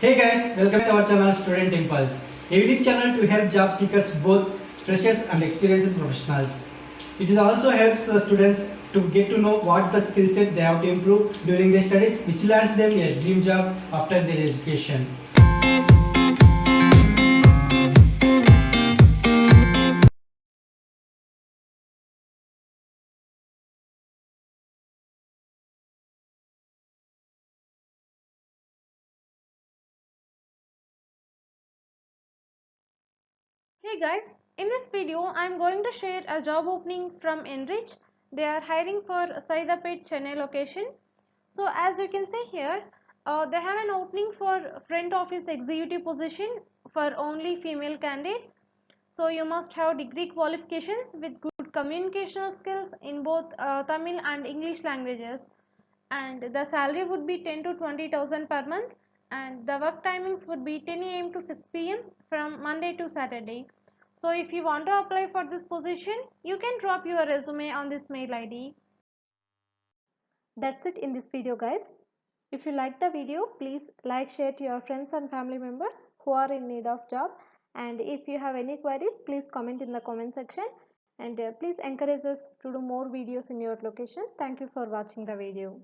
Hey guys, welcome to our channel Student Impulse, a unique channel to help job seekers, both freshers and experienced professionals. It also helps students to get to know what the skill set they have to improve during their studies, which lands them a dream job after their education. Hey guys, in this video I am going to share a job opening from Enrich. They are hiring for Saidapet, Chennai location. So as you can see here, they have an opening for front office executive position for only female candidates. So you must have degree qualifications with good communication skills in both Tamil and English languages, and the salary would be 10 to 20,000 per month, and the work timings would be 10 a.m. to 6 p.m. from Monday to Saturday. So if you want to apply for this position, you can drop your resume on this mail ID. That's it in this video guys. If you like the video, please like, share to your friends and family members who are in need of job, and if you have any queries, please comment in the comment section, and please encourage us to do more videos in your location. Thank you for watching the video.